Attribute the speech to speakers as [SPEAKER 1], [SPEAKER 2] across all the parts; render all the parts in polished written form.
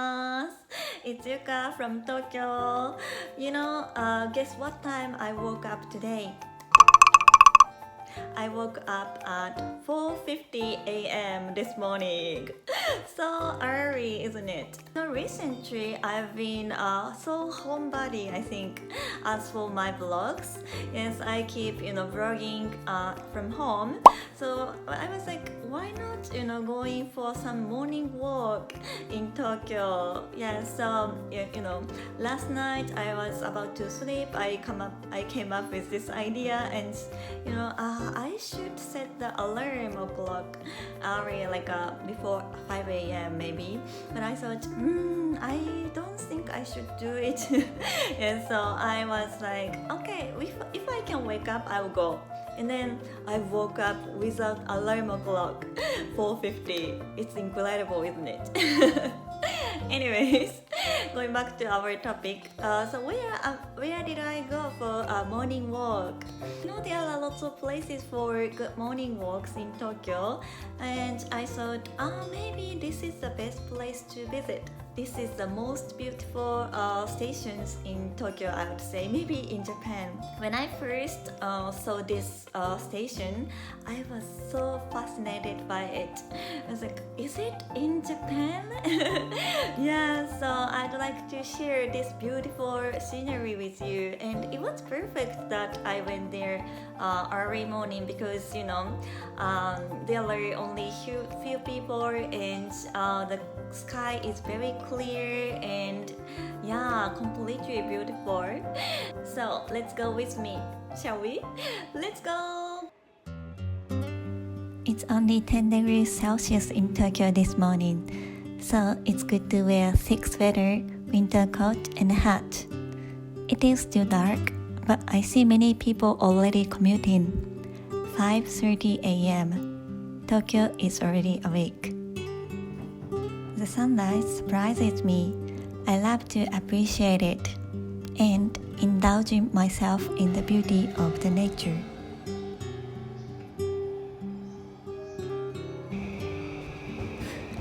[SPEAKER 1] gozaimasu. It's Yuka from Tokyo. Guess what time I woke up today? I woke up at 4:50 a.m. this morning. So early, isn't it? Recently, I've been so homebody, I think. As for my vlogs, yes, I keep vlogging from home. So I was like, why not going for some morning walk in Tokyo? Yes, last night I was about to sleep. I came up with this idea, and I should set the alarm clock early, like before 5 a.m. maybe. But I thought, I don't think I should do it. And so I was like, okay, if I can wake up, I will go. And then I woke up without alarm clock, 4:50. It's incredible, isn't it? Anyways, going back to our topic. So where did I go for a morning walk? There are lots of places for good morning walks in Tokyo, and I thought, maybe this is the best place to visit. This is the most beautiful stations in Tokyo, I would say, maybe in Japan. When I first saw this station, I was so fascinated by it. I was like, is it in Japan? Yeah, so I'd like to share this beautiful scenery with you. And it was perfect that I went there early morning because, there are only few people, and the sky is very clear and completely beautiful. So let's go with me, shall we? Let's go! It's only 10 degrees Celsius in Tokyo this morning, so it's good to wear thick sweater, winter coat and hat. It is still dark, but I see many people already commuting. 5:30 a.m. Tokyo is already awake. The sunrise surprises me. I love to appreciate it and indulging myself in the beauty of the nature.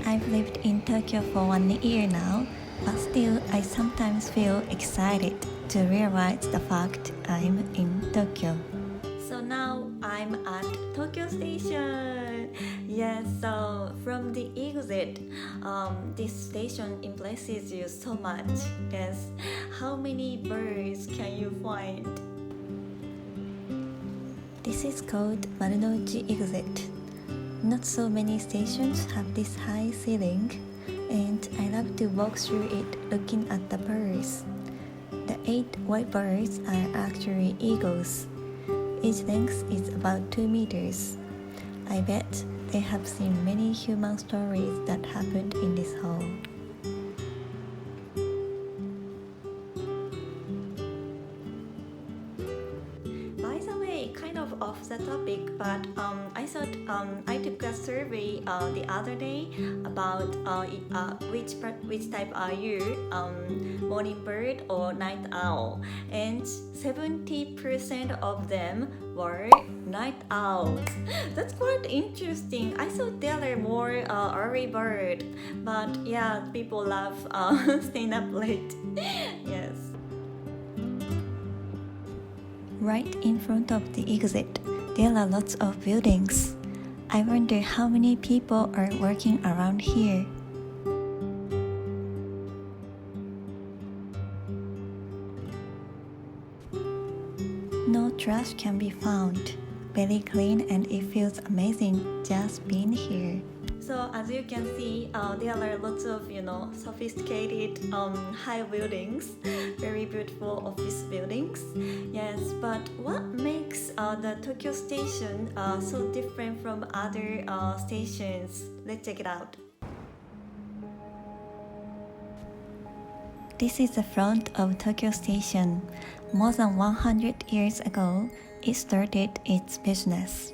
[SPEAKER 1] I've lived in Tokyo for 1 year now, but still I sometimes feel excited to realize the fact I'm in Tokyo. So now I'm at Tokyo Station. Yes, so from the exit, this station impresses you so much. Yes, how many birds can you find? This is called Marunouchi exit. Not so many stations have this high ceiling, and I love to walk through it looking at the birds. The 8 white birds are actually eagles. Each length is about 2 meters. I bet they have seen many human stories that happened in this hall. By the way, kind of off the topic, but I thought I took a survey the other day about which type are you, morning bird or night owl, and 70% of them were night owls. That's quite interesting. I thought there are more early bird, but yeah, people love staying up late. Yes. Right in front of the exit, there are lots of buildings. I wonder how many people are working around here. No trash can be found. Very clean, and it feels amazing just being here. So as you can see, there are lots of sophisticated high buildings, very beautiful office buildings. Yes, but what makes the Tokyo station so different from other stations? Let's check it out. This is the front of Tokyo Station. More than 100 years ago, it started its business.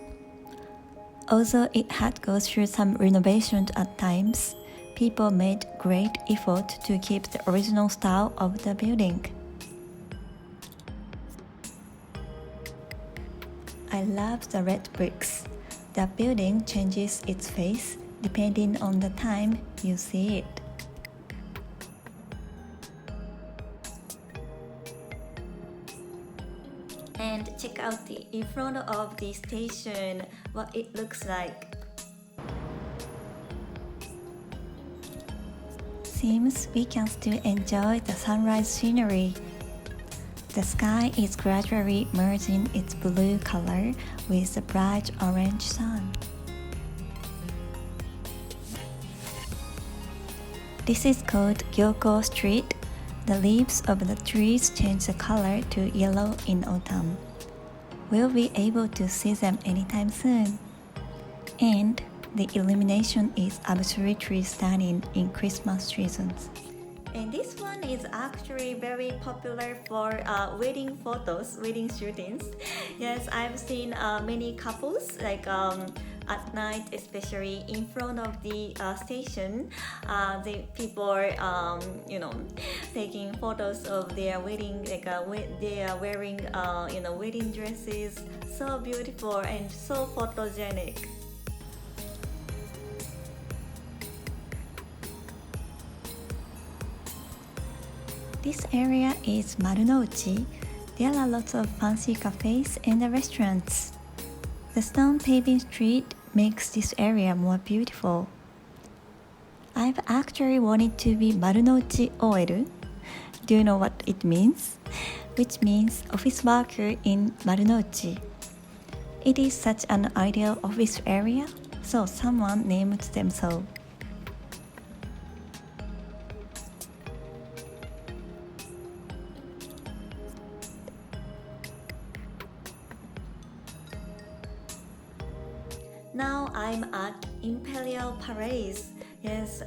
[SPEAKER 1] Although it had gone through some renovations at times, people made great effort to keep the original style of the building. I love the red bricks. The building changes its face depending on the time you see it. And check out the in front of the station what it looks like. Seems we can still enjoy the sunrise scenery. The sky is gradually merging its blue color with the bright orange sun. This is called Gyoko Street. The leaves of the trees change the color to yellow in autumn. We'll be able to see them anytime soon. And the illumination is absolutely stunning in Christmas seasons. And this one is actually very popular for wedding photos, wedding shootings. Yes, I've seen many couples like at night, especially in front of the station. The people are, taking photos of their wedding, like they are wearing, wedding dresses. So beautiful and so photogenic. This area is Marunouchi. There are lots of fancy cafes and restaurants. The stone paving street makes this area more beautiful. I've actually wanted to be Marunouchi OL. Do you know what it means? Which means office worker in Marunouchi. It is such an ideal office area, so someone named them so. Now I'm at Imperial Palace. Yes,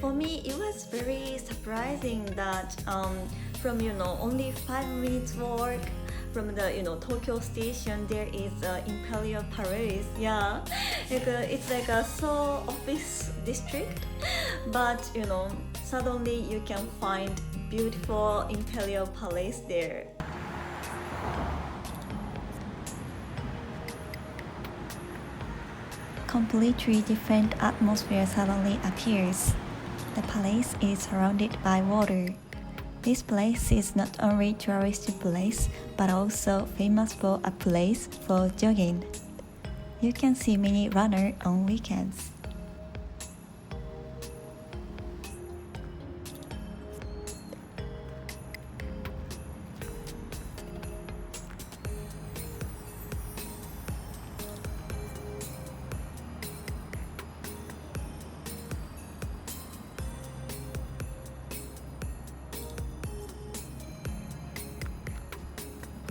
[SPEAKER 1] for me it was very surprising that from only 5 minutes walk from the Tokyo station there is Imperial Palace. Yeah, it's like a so office district, but suddenly you can find beautiful Imperial Palace there. Completely different atmosphere suddenly appears. The palace is surrounded by water. This place is not only a touristy place, but also famous for a place for jogging. You can see many runners on weekends.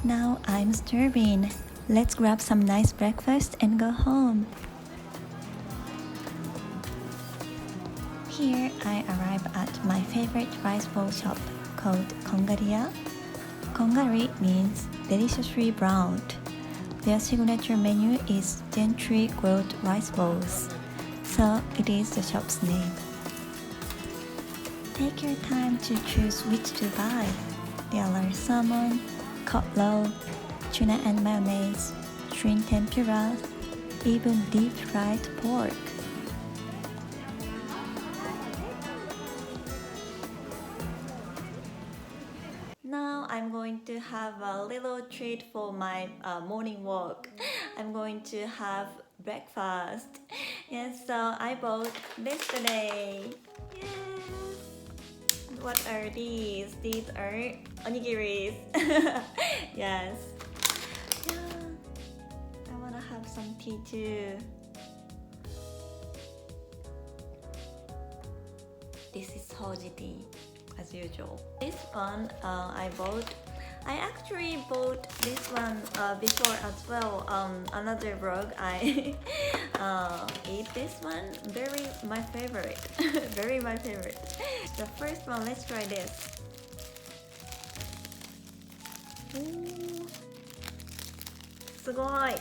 [SPEAKER 1] Now I'm starving. Let's grab some nice breakfast and go home. Here I arrive at my favorite rice bowl shop called Kongaria. Kongari means deliciously browned. Their signature menu is gently grilled rice balls, so it is the shop's name. Take your time to choose which to buy. There are salmon, cutlet, tuna and mayonnaise, shrimp tempura, even deep-fried pork. Now I'm going to have a little treat for my morning walk. I'm going to have breakfast. Yes, so I bought this today. Yes. What are these? These are onigiris. Yes. Yeah. I wanna have some tea too. This is hoji tea, as usual. This one I actually bought this one before as well. Another vlog I ate this one. Very my favorite. Very my favorite. The first one, let's try this. Ooh, すごい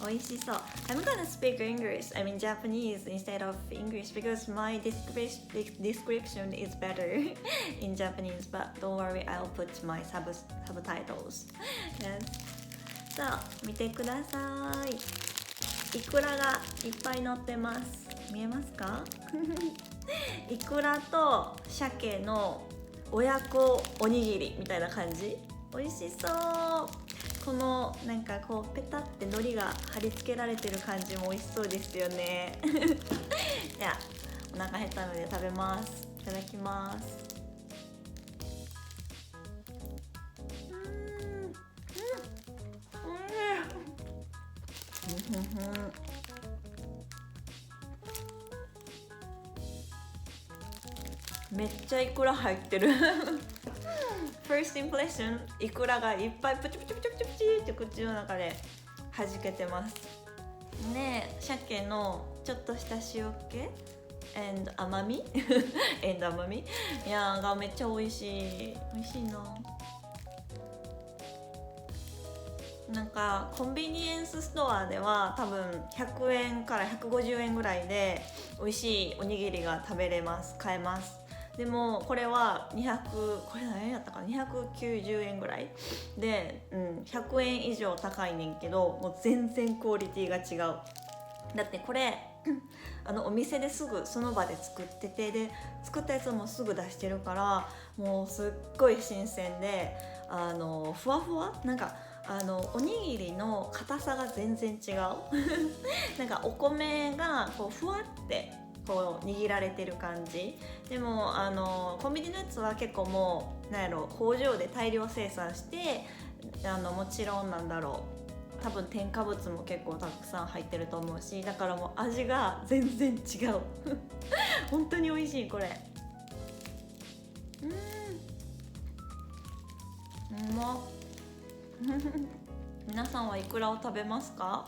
[SPEAKER 1] 美味しそう I'm gonna speak English, I mean Japanese instead of English because my description is better in Japanese, but don't worry, I'll put my subtitles. Yes. さあ、見てください。イクラがいっぱい乗ってます。見えますか？イクラと鮭の親子おにぎりみたいな感じ。美味しそう。このなんかこうペタって海苔が貼り付けられてる感じも美味しそうですよね。じゃあお腹減ったので食べます。いただきます。めっちゃイクラ入ってる。First impression、 イクラがいっぱいプチプチプチプチプチって口の中で弾けてます。ね、鮭のちょっとした塩気 and 甘みand 甘み、いやがめっちゃ美味しい。美味しいな。なんかコンビニエンスストアでは多分100円から150円ぐらいで美味しいおにぎりが食べれます。買えます。でもこれはこれ何円やったかな、290円ぐらいで、100円以上高いねんけど、もう全然クオリティが違う。だってこれお店ですぐその場で作ってて、で作ったやつもすぐ出してるから、もうすっごい新鮮で、ふわふわ、なんかおにぎりの硬さが全然違う。なんかお米がこうふわってこう握られてる感じでも、コンビニのやつは結構もうなんやろ、工場で大量生産して、もちろんなんだろう、多分添加物も結構たくさん入ってると思うし、だからもう味が全然違う。本当に美味しいこれ。うまっ。皆さんはイクラを食べますか？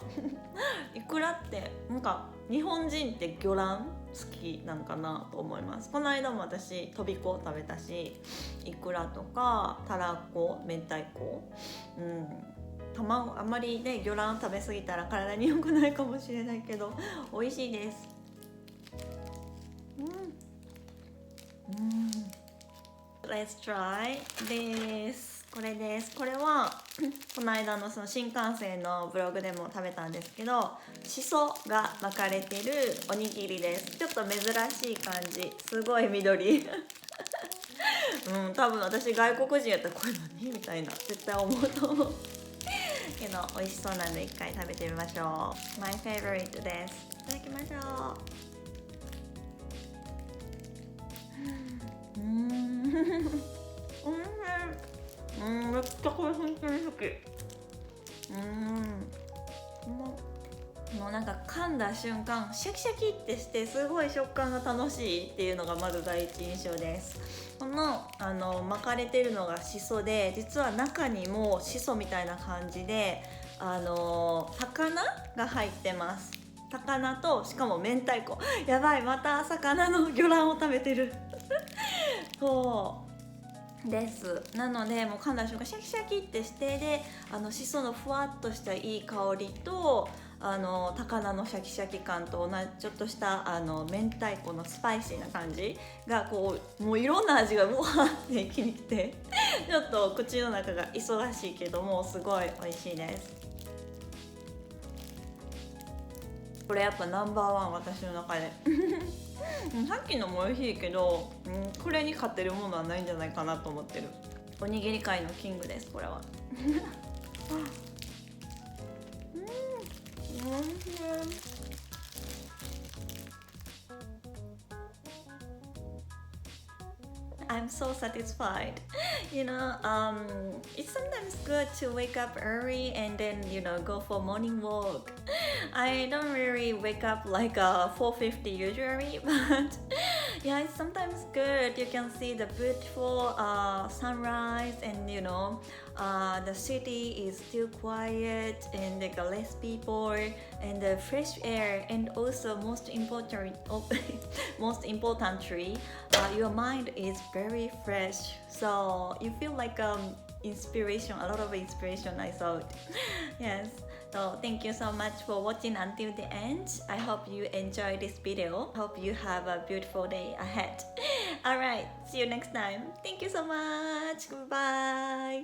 [SPEAKER 1] イクラってなんか日本人って魚卵好きなんかなと思います。この間も私とびこ食べたし、イクラとかたらこ、明太子、卵、あんまりね魚卵食べ過ぎたら体に良くないかもしれないけど美味しいです。Let's try this。これです。これはこの間のその新幹線のブログでも食べたんですけど、しそが巻かれてるおにぎりです。ちょっと珍しい感じ、すごい緑。多分私外国人やったらこれ何みたいな絶対思うと思うけど、美味しそうなので一回食べてみましょう。My favorite です。いただきましょう。めっちゃこれ本当に好き。もうなんか噛んだ瞬間シャキシャキってしてすごい食感が楽しいっていうのがまず第一印象です。この巻かれてるのがしそで、実は中にもしそみたいな感じで高菜が入ってます。高菜としかも明太子。やばい、また魚の魚卵を食べてる。そうですなのでもう噛んだ瞬間シャキシャキってしてでしそのふわっとしたいい香りと高菜のシャキシャキ感とちょっとした明太子のスパイシーな感じがこうもういろんな味がうわーって一気にきてちょっと口の中が忙しいけどもすごい美味しいです。これやっぱナンバーワン、私の中で。さっきのも美味しいけど、これに勝てるものはないんじゃないかなと思ってる。おにぎり界のキングですこれは。I'm so satisfied. It's sometimes good to wake up early and then go for morning walk. I don't really wake up like 4:50 usually, but yeah, it's sometimes good. You can see the beautiful sunrise, and the city is still quiet and like less people and the fresh air, and also most importantly, your mind is very fresh, so you feel like inspiration, a lot of inspiration I thought. Yes, so thank you so much for watching until the end. I hope you enjoyed this video. Hope you have a beautiful day ahead. Alright, see you next time. Thank you so much. Goodbye.